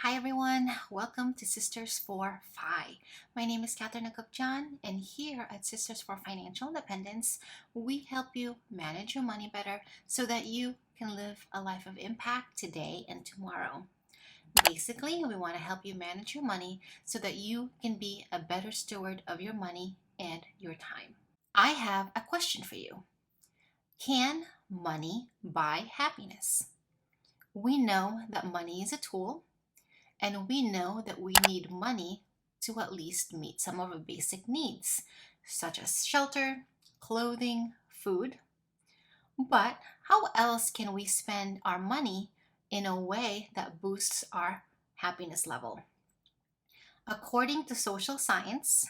Hi everyone, welcome to Sisters for Fi. My name is Catherine John, and here at Sisters for Financial Independence, we help you manage your money better so that you can live a life of impact today and tomorrow. Basically, we want to help you manage your money so that you can be a better steward of your money and your time. I have a question for you. Can money buy happiness? We know that money is a tool, and we know that we need money to at least meet some of our basic needs, such as shelter, clothing, food. But how else can we spend our money in a way that boosts our happiness level? According to social science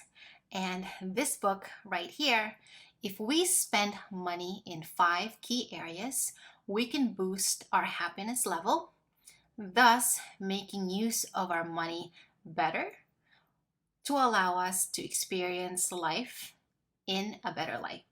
and this book right here, if we spend money in 5 key areas, we can boost our happiness level, thus making use of our money better to allow us to experience life in a better light.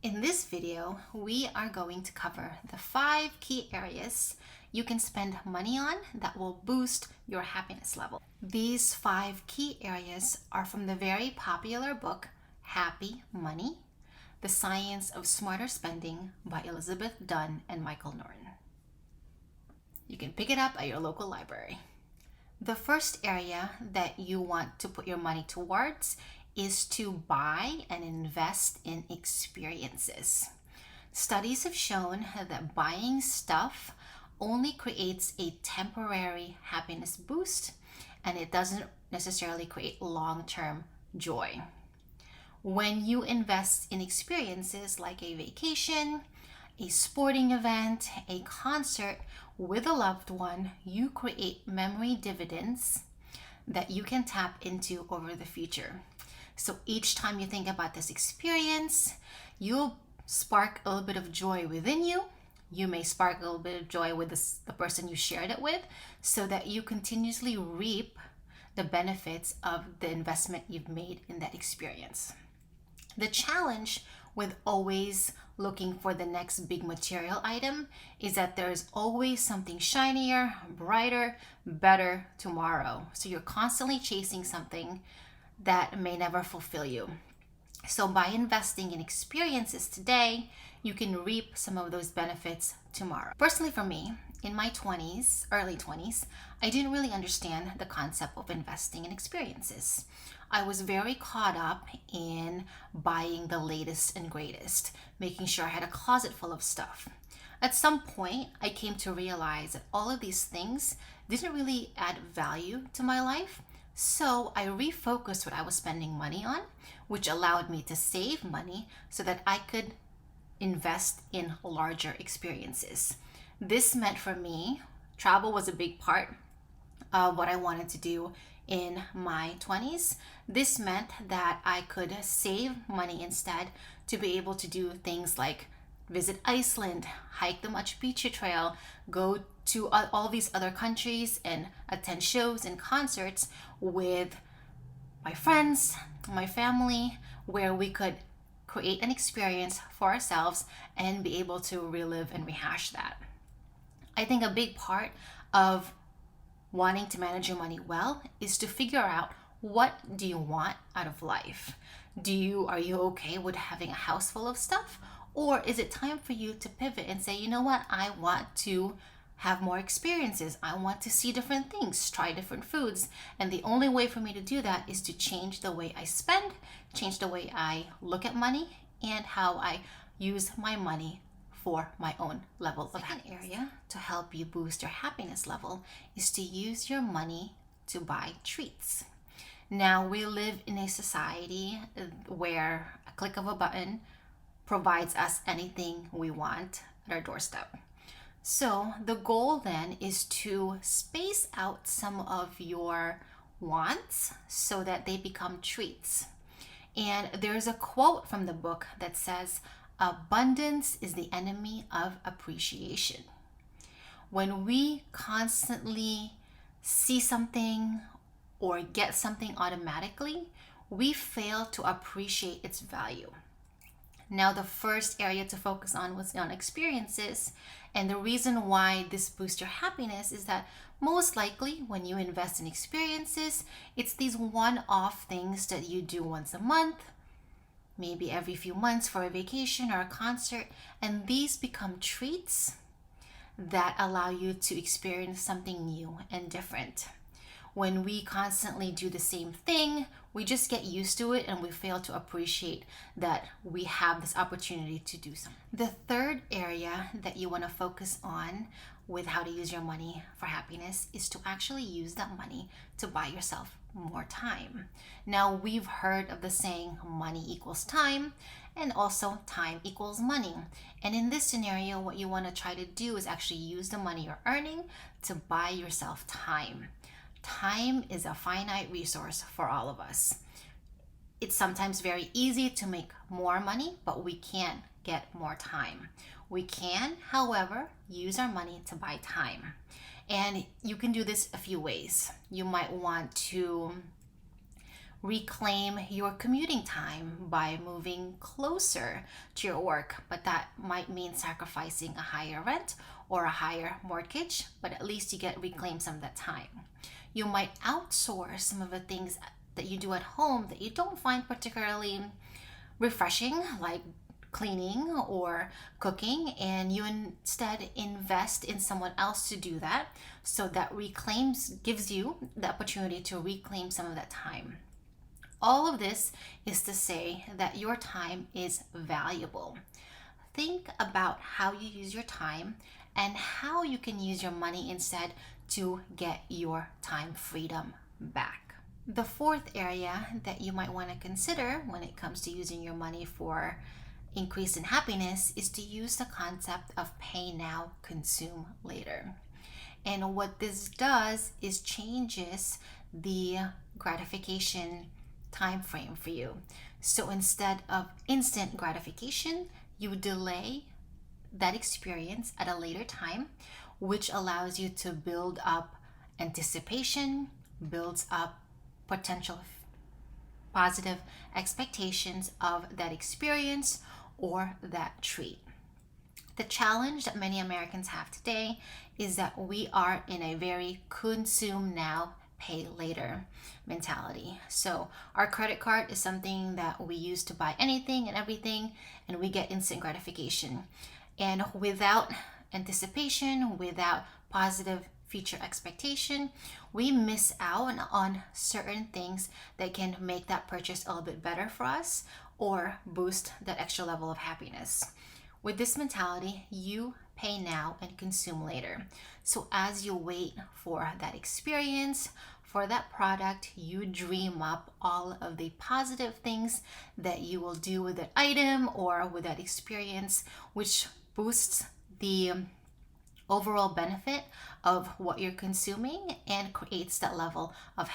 In this video, we are going to cover the 5 key areas you can spend money on that will boost your happiness level. These 5 key areas are from the very popular book, Happy Money, The Science of Smarter Spending by Elizabeth Dunn and Michael Norton. You can pick it up at your local library. The first area that you want to put your money towards is to buy and invest in experiences. Studies have shown that buying stuff only creates a temporary happiness boost, and it doesn't necessarily create long-term joy. When you invest in experiences like a vacation, a sporting event, a concert with a loved one, you create memory dividends that you can tap into over the future. So each time you think about this experience, you'll spark a little bit of joy within you. You may spark a little bit of joy with the person you shared it with, so that you continuously reap the benefits of the investment you've made in that experience. The challenge with always looking for the next big material item is that there's always something shinier, brighter, better tomorrow. So you're constantly chasing something that may never fulfill you. So by investing in experiences today, you can reap some of those benefits tomorrow. Personally for me, in my early 20s, I didn't really understand the concept of investing in experiences. I was very caught up in buying the latest and greatest, making sure I had a closet full of stuff. At some point, I came to realize that all of these things didn't really add value to my life. So I refocused what I was spending money on, which allowed me to save money so that I could invest in larger experiences. This meant for me, travel was a big part of what I wanted to do in my 20s. This meant that I could save money instead to be able to do things like visit Iceland, hike the Machu Picchu Trail, go to all these other countries and attend shows and concerts with my friends, my family, where we could create an experience for ourselves and be able to relive and rehash that. I think a big part of wanting to manage your money well is to figure out, what do you want out of life? Are you okay with having a house full of stuff? Or is it time for you to pivot and say, you know what, I want to have more experiences. I want to see different things, try different foods. And the only way for me to do that is to change the way I spend, change the way I look at money, and how I use my money for my own level of happiness. Second area to help you boost your happiness level is to use your money to buy treats. Now, we live in a society where a click of a button provides us anything we want at our doorstep. So the goal then is to space out some of your wants so that they become treats. And there's a quote from the book that says, "Abundance is the enemy of appreciation." When we constantly see something or get something automatically, we fail to appreciate its value. Now, the first area to focus on was on experiences. And the reason why this boosts your happiness is that most likely when you invest in experiences, it's these one-off things that you do once a month, maybe every few months for a vacation or a concert, and these become treats that allow you to experience something new and different. When we constantly do the same thing, we just get used to it and we fail to appreciate that we have this opportunity to do something. The third area that you want to focus on with how to use your money for happiness is to actually use that money to buy yourself more time. Now, we've heard of the saying money equals time, and also time equals money. And in this scenario, what you want to try to do is actually use the money you're earning to buy yourself time. Time is a finite resource for all of us. It's sometimes very easy to make more money, but we can't get more time. We can, however, use our money to buy time. And you can do this a few ways. You might want to reclaim your commuting time by moving closer to your work, but that might mean sacrificing a higher rent or a higher mortgage, but at least you get reclaim some of that time. You might outsource some of the things that you do at home that you don't find particularly refreshing, like cleaning or cooking, and you instead invest in someone else to do that, so that gives you the opportunity to reclaim some of that time. All of this is to say that your time is valuable. Think about how you use your time and how you can use your money instead to get your time freedom back. The fourth area that you might want to consider when it comes to using your money for increase in happiness is to use the concept of pay now, consume later. And what this does is changes the gratification time frame for you. So instead of instant gratification, you delay that experience at a later time, which allows you to build up anticipation, builds up potential positive expectations of that experience or that treat. The challenge that many Americans have today is that we are in a very consume now, pay later mentality. So our credit card is something that we use to buy anything and everything, and we get instant gratification. And without anticipation, without positive future expectation, we miss out on certain things that can make that purchase a little bit better for us or boost that extra level of happiness. With this mentality, you pay now and consume later. So as you wait for that experience, for that product, you dream up all of the positive things that you will do with that item or with that experience, which boosts the overall benefit of what you're consuming and creates that level of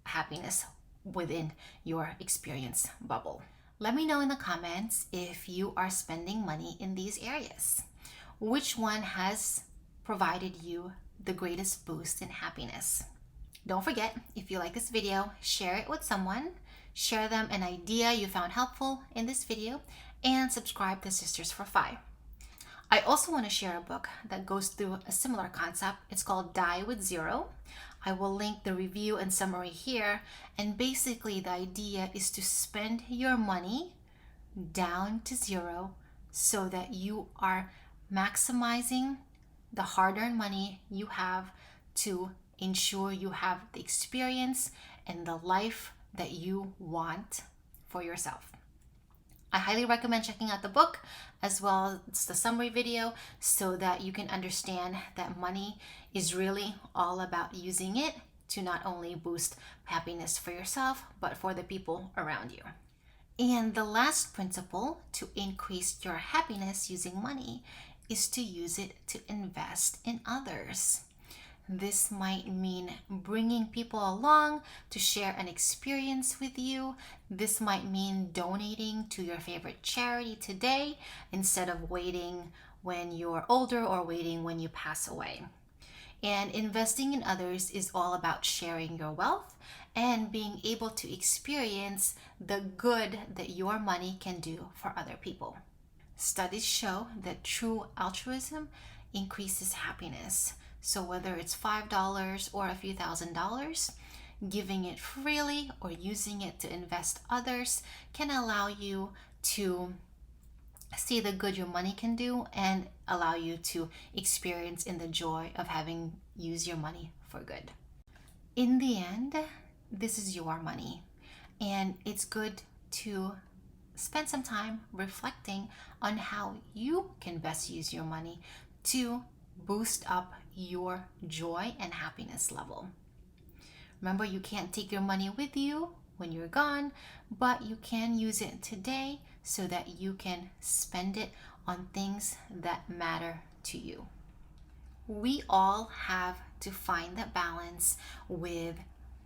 happiness within your experience bubble. Let me know in the comments if you are spending money in these areas. Which one has provided you the greatest boost in happiness? Don't forget, if you like this video, share it with someone, share them an idea you found helpful in this video, and subscribe to Sisters for Fi. I also want to share a book that goes through a similar concept. It's called Die with Zero. I will link the review and summary here. And basically the idea is to spend your money down to zero so that you are maximizing the hard-earned money you have to ensure you have the experience and the life that you want for yourself. I highly recommend checking out the book as well as the summary video so that you can understand that money is really all about using it to not only boost happiness for yourself, but for the people around you. And the last principle to increase your happiness using money is to use it to invest in others. This might mean bringing people along to share an experience with you. This might mean donating to your favorite charity today instead of waiting when you're older or waiting when you pass away. And investing in others is all about sharing your wealth and being able to experience the good that your money can do for other people. Studies show that true altruism increases happiness. So whether it's $5 or a few $1,000s, giving it freely or using it to invest others can allow you to see the good your money can do and allow you to experience in the joy of having used your money for good. In the end, this is your money, and it's good to spend some time reflecting on how you can best use your money to boost up your joy and happiness level. Remember, you can't take your money with you when you're gone, but you can use it today so that you can spend it on things that matter to you. We all have to find that balance with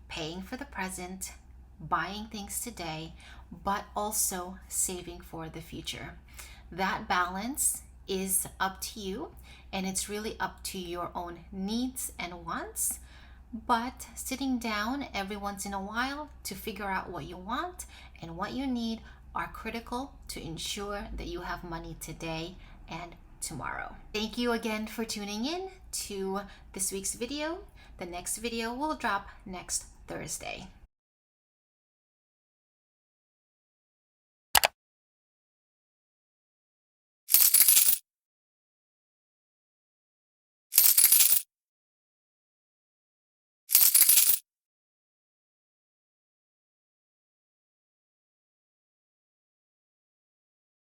paying for the present, buying things today, but also saving for the future. That balance is up to you, and it's really up to your own needs and wants. But sitting down every once in a while to figure out what you want and what you need are critical to ensure that you have money today and tomorrow. Thank you again for tuning in to this week's video. The next video will drop next Thursday.